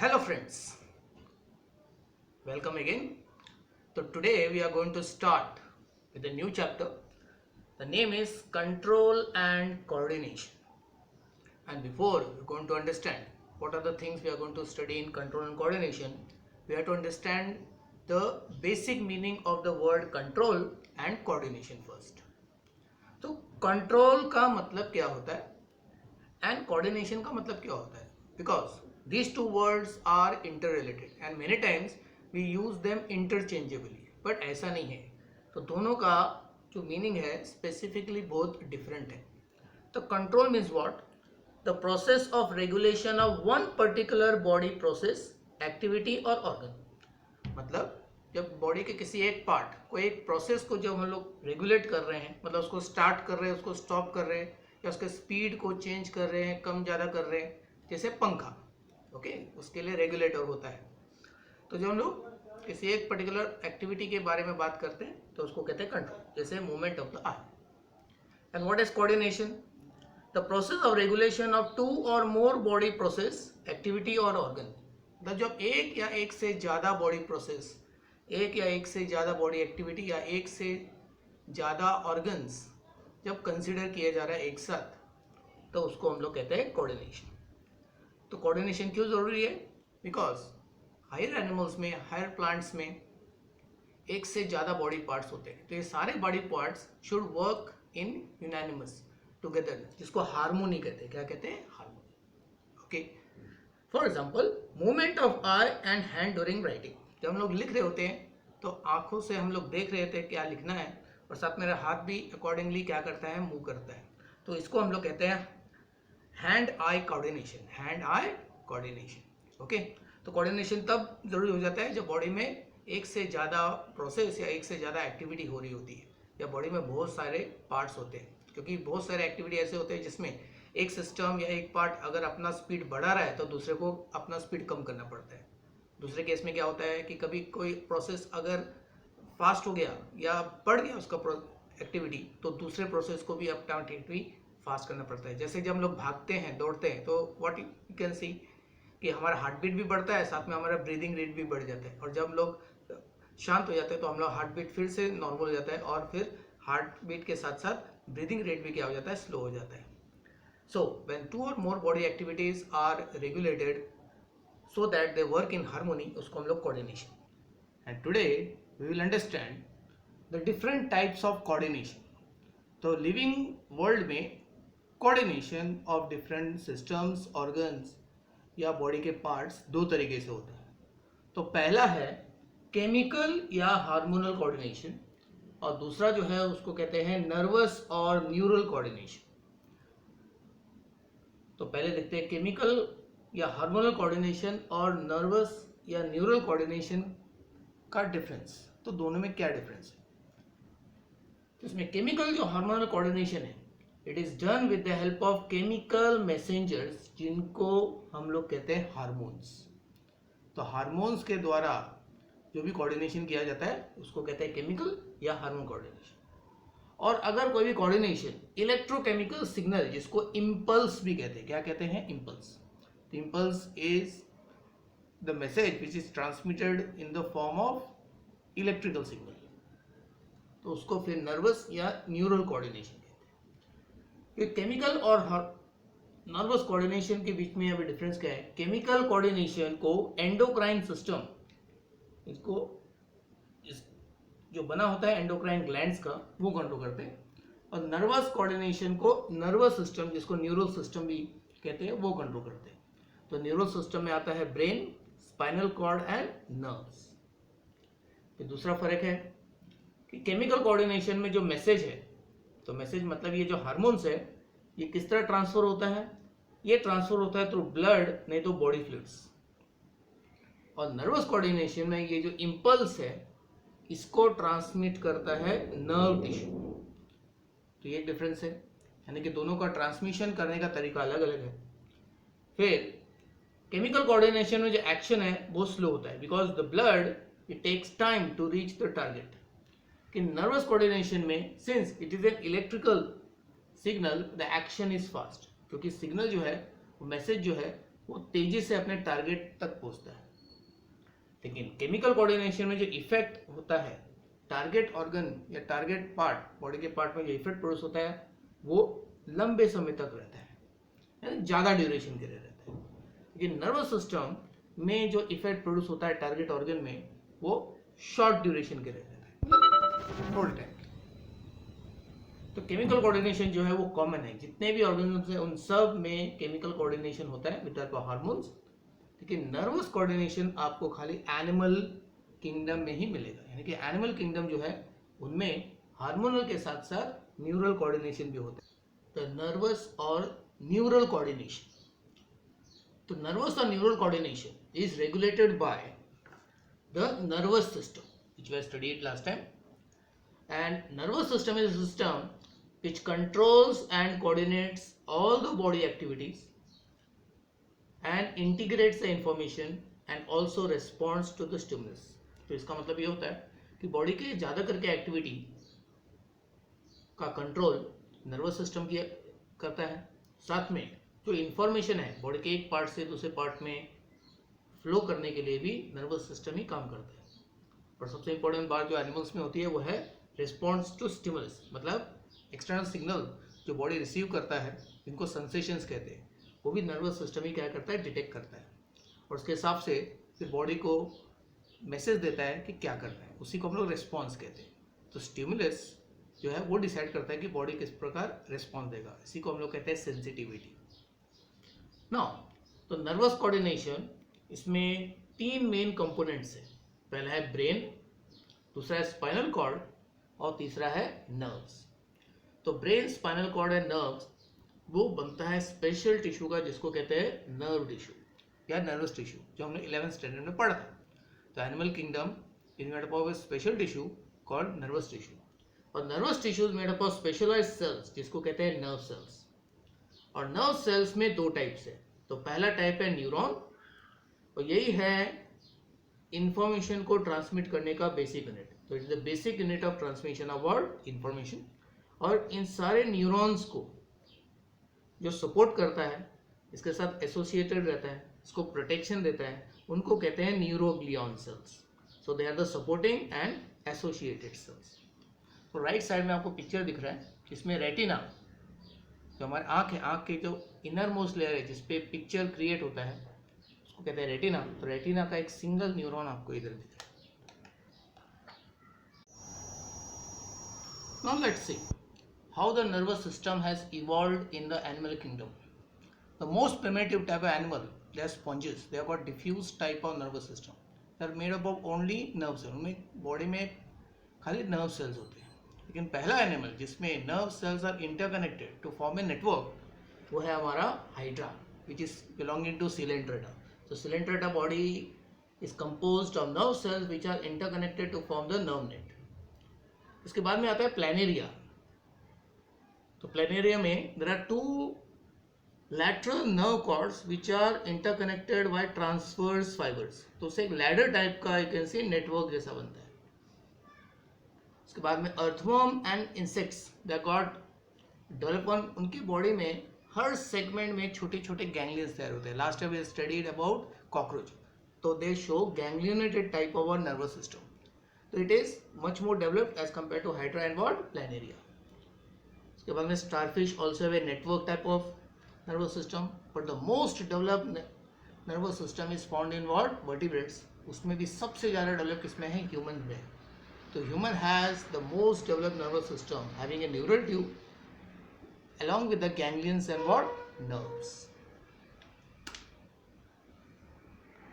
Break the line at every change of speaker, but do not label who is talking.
Hello friends, welcome again. So today we are going to start with a new chapter. The name is Control and Coordination. And before we're going to understand what are the things we are going to study in control and coordination, we have to understand the basic meaning of the word control and coordination first. तो control का मतलब क्या होता है and coordination का मतलब क्या होता है, because these two words are interrelated and many times we use them interchangeably, but ऐसा नहीं है. तो दोनों का जो मीनिंग है स्पेसिफिकली बहुत डिफरेंट है. तो control means what? The process of regulation of one particular body process, activity or organ. मतलब जब बॉडी के किसी एक पार्ट को, एक प्रोसेस को जब हम लोग रेगुलेट कर रहे हैं, मतलब उसको स्टार्ट कर रहे हैं, उसको स्टॉप कर रहे हैं, या उसके स्पीड को चेंज कर रहे हैं, कम ज़्यादा कर रहे हैं, जैसे पंखा, ओके, उसके लिए रेगुलेटर होता है. तो जब हम लोग किसी एक पर्टिकुलर एक्टिविटी के बारे में बात करते हैं तो उसको कहते हैं कंट्रोल, जैसे movement of the eye. And what is coordination? The process of regulation of two or more body process, activity or organ. मतलब जब एक या एक से ज़्यादा बॉडी प्रोसेस, एक या एक से ज़्यादा बॉडी एक्टिविटी या एक से ज़्यादा ऑर्गन्स जब कंसिडर किया जा रहा है एक साथ, तो उसको हम लोग कहते हैं कोऑर्डिनेशन. तो कोऑर्डिनेशन क्यों ज़रूरी है? बिकॉज हायर एनिमल्स में, हायर प्लांट्स में एक से ज़्यादा बॉडी पार्ट्स होते हैं, तो ये सारे body parts should work in unanimous together, जिसको हार्मोनी कहते हैं. क्या कहते हैं? Harmony. Okay. For example, movement of I and hand during writing. जब हम लोग लिख रहे होते हैं तो आंखों से हम लोग देख रहे थे क्या लिखना है, और साथ मेरा हाथ भी अकॉर्डिंगली क्या करता है, मूव करता है. तो इसको हम लोग कहते हैं hand eye coordination. Hand eye coordination. Okay. तो कोऑर्डिनेशन तब जरूरी हो जाता है जब बॉडी में एक से ज़्यादा प्रोसेस या एक से ज़्यादा एक्टिविटी हो रही होती है, या बॉडी में बहुत सारे पार्ट्स होते हैं. क्योंकि बहुत सारे एक्टिविटी ऐसे होते हैं जिसमें एक सिस्टम या एक पार्ट अगर अपना स्पीड बढ़ा रहा है तो दूसरे को अपना स्पीड कम करना पड़ता है. दूसरे केस में क्या होता है कि कभी कोई प्रोसेस अगर फास्ट हो गया या बढ़ गया उसका एक्टिविटी, तो दूसरे प्रोसेस को भी अपना एक्टिविटी फास्ट करना पड़ता है. जैसे जब हम लोग भागते हैं, दौड़ते हैं, तो व्हाट यू कैन सी कि हमारा हार्ट बीट भी बढ़ता है, साथ में हमारा ब्रीदिंग रेट भी बढ़ जाता है. और जब हम लोग शांत हो जाते हैं तो हम लोग हार्ट बीट फिर से नॉर्मल हो जाता है, और फिर हार्ट बीट के साथ साथ ब्रीदिंग रेट भी क्या हो जाता है, स्लो हो जाता है. सो when two or more body activities are regulated so that they work in harmony, उसको हम लोग coordination. And today we will understand the different types of coordination. तो living world में coordination of different systems, organs या body के parts दो तरीके से होते हैं. तो पहला है chemical या hormonal coordination, और दूसरा जो है उसको कहते हैं nervous और neural coordination. तो पहले देखते हैं chemical या हार्मोनल कोऑर्डिनेशन और नर्वस या न्यूरल कोऑर्डिनेशन का डिफरेंस. तो दोनों में क्या डिफरेंस है? तो इसमें केमिकल जो हार्मोनल कोऑर्डिनेशन है, it is done with the help of chemical messengers, जिनको हम लोग कहते हैं हार्मोन्स. तो हार्मोन्स के द्वारा जो भी कोऑर्डिनेशन किया जाता है उसको कहते हैं केमिकल या हार्मोन कोऑर्डिनेशन. और अगर कोई भी कोऑर्डिनेशन इलेक्ट्रोकेमिकल सिग्नल, जिसको इम्पल्स भी कहते हैं, क्या कहते हैं? Impulse. The impulse is the message which is transmitted in the form of electrical signal. तो उसको फिर नर्वस या न्यूरल कोऑर्डिनेशन कहते हैं. ये केमिकल और नर्वस कोऑर्डिनेशन के बीच में अभी डिफरेंस क्या है? केमिकल कोऑर्डिनेशन को एंडोक्राइन सिस्टम, इसको जो बना होता है एंडोक्राइन ग्लैंड्स का, वो कंट्रोल करते हैं. और नर्वस कोऑर्डिनेशन को नर्वस सिस्टम, जिसको न्यूरल सिस्टम भी कहते हैं, वो कंट्रोल करते हैं. तो न्यूरल सिस्टम में आता है brain, spinal cord and nerves. फिर दूसरा फर्क है कि केमिकल कोऑर्डिनेशन में जो मैसेज है, तो मैसेज मतलब ये जो हार्मोन्स है, ये किस तरह ट्रांसफर होता है? ये ट्रांसफर होता है थ्रू ब्लड, नहीं तो बॉडी फ्लूइड्स. और नर्वस कोऑर्डिनेशन में ये जो इम्पल्स है, इसको ट्रांसमिट करता है नर्व टिश्यू. तो ये डिफरेंस है, यानी कि दोनों का ट्रांसमिशन करने का तरीका अलग अलग है. फिर केमिकल कोऑर्डिनेशन में जो एक्शन है वो स्लो होता है, because the blood it takes time to reach the target. कि नर्वस कोऑर्डिनेशन में since it is an electrical signal, the action is fast. क्योंकि सिग्नल जो है, वो मैसेज जो है, वो तेजी से अपने टारगेट तक पहुंचता है। लेकिन केमिकल कोऑर्डिनेशन में जो इफेक्ट होता है टारगेट ऑर्गन या टारगेट पार्ट, बॉडी के पार्ट में जो इफेक्ट प्रोड्यूस होता है वो लंबे समय तक रहता है, यानी ज़्यादा ड्यूरेशन के लिए रहता है। लेकिन नर्वस सिस्टम में जो इफेक्ट प्रोड्यूस होता है टारगेट ऑर्गन में वो शॉर्ट ड्यूरेशन के लिए रहता है, थोड़े टाइम। तो केमिकल कोऑर्डिनेशन जो है वो कॉमन है, जितने भी ऑर्गेनिज्म हैं उन सब में केमिकल कोऑर्डिनेशन होता है विद हेल्प ऑफ हार्मोन्स। लेकिन नर्वस कोऑर्डिनेशन आपको खाली एनिमल किंगडम में ही मिलेगा, यानी कि एनिमल किंगडम जो है उनमें हार्मोनल के साथ साथ न्यूरल कोऑर्डिनेशन भी होता है। तो नर्वस और न्यूरल कोऑर्डिनेशन, तो नर्वस और neural coordination is regulated by the nervous system which we studied last time, and nervous system is a system which controls and coordinates all the body activities and integrates the information and also responds to the stimulus। तो इसका मतलब ये होता है कि body के ज़्यादा करके एक्टिविटी का कंट्रोल नर्वस सिस्टम की करता है, साथ में जो इंफॉर्मेशन है बॉडी के एक पार्ट से दूसरे पार्ट में फ्लो करने के लिए भी नर्वस सिस्टम ही काम करता है। और सबसे इंपॉर्टेंट बात जो एनिमल्स में होती है वो है रिस्पॉन्स टू स्टिमुलस, मतलब एक्सटर्नल सिग्नल जो बॉडी रिसीव करता है जिनको सेंसेशंस कहते हैं, वो भी नर्वस सिस्टम ही क्या करता है, डिटेक्ट करता है और उसके हिसाब से फिर बॉडी को मैसेज देता है कि क्या करना है, उसी को हम लोग रिस्पॉन्स कहते हैं। तो स्टिमुलस जो है वो डिसाइड करता है कि बॉडी किस प्रकार रिस्पॉन्स देगा, इसी को हम लोग कहते हैं सेंसिटिविटी। नाउ तो नर्वस कोऑर्डिनेशन इसमें 3 मेन कंपोनेंट्स हैं। पहला है ब्रेन, दूसरा है स्पाइनल कॉर्ड और तीसरा है नर्व्स। तो brain, spinal cord and nerves वो बनता है स्पेशल टिश्यू का जिसको कहते हैं नर्व टिश्यू या नर्वस टिश्यू, जो हमने 11th स्टैंडर्ड में पढ़ा था। तो animal kingdom is made up of special tissue called nervous tissue, और nervous tissue is made up of specialised cells जिसको कहते हैं नर्व सेल्स। और नर्व सेल्स में 2 टाइप्स है। तो पहला टाइप है न्यूरॉन, और यही है इंफॉर्मेशन को ट्रांसमिट करने का बेसिक यूनिट। तो it is the basic unit of transmission of word information. और इन सारे न्यूरॉन्स को जो सपोर्ट करता है, इसके साथ एसोसिएटेड रहता है, इसको प्रोटेक्शन देता है, उनको कहते हैं neuroglial cells. So they are the supporting and associated cells. तो राइट साइड में आपको पिक्चर दिख रहा है, इसमें रेटिना जो हमारी आँख है, आँख के जो इनर मोस्ट लेयर है जिसपे पिक्चर क्रिएट होता है उसको कहते हैं रेटिना। तो रेटिना का एक सिंगल न्यूरॉन आपको इधर दिख रहा है। Now let's see how the nervous system has evolved in the animal kingdom. The most primitive type of animal, they are sponges. They have got diffuse type of nervous system. They are made up of only nerve cells. उनमें body में खाली nerve cells होते हैं। लेकिन पहला animal जिसमें nerve cells are interconnected to form a network वो है हमारा hydra, which is belonging to Coelenterata. So Coelenterata body is composed of nerve cells which are interconnected to form the nerve net. इसके बाद में आता है planaria. तो planaria में there are 2 lateral nerve cords which are interconnected by transverse fibers. तो उससे एक लैडर टाइप का you can see नेटवर्क जैसा बनता है। इसके बाद में earthworm and insects they got develop उनकी बॉडी में हर सेगमेंट में छोटे छोटे गैंग्लियंस तैयार होते हैं। Last time we studied about cockroach, तो they show ganglionated type of our nervous system. तो it is much more developed as compare to hydra and what planaria. इसके बाद में starfish also have a network type of nervous system, but the most developed nervous system is found in what vertebrates. उसमें भी सबसे ज़्यादा develop किसमें है, human में। तो human has the most developed nervous system having a neural tube along with the ganglions and what nerves।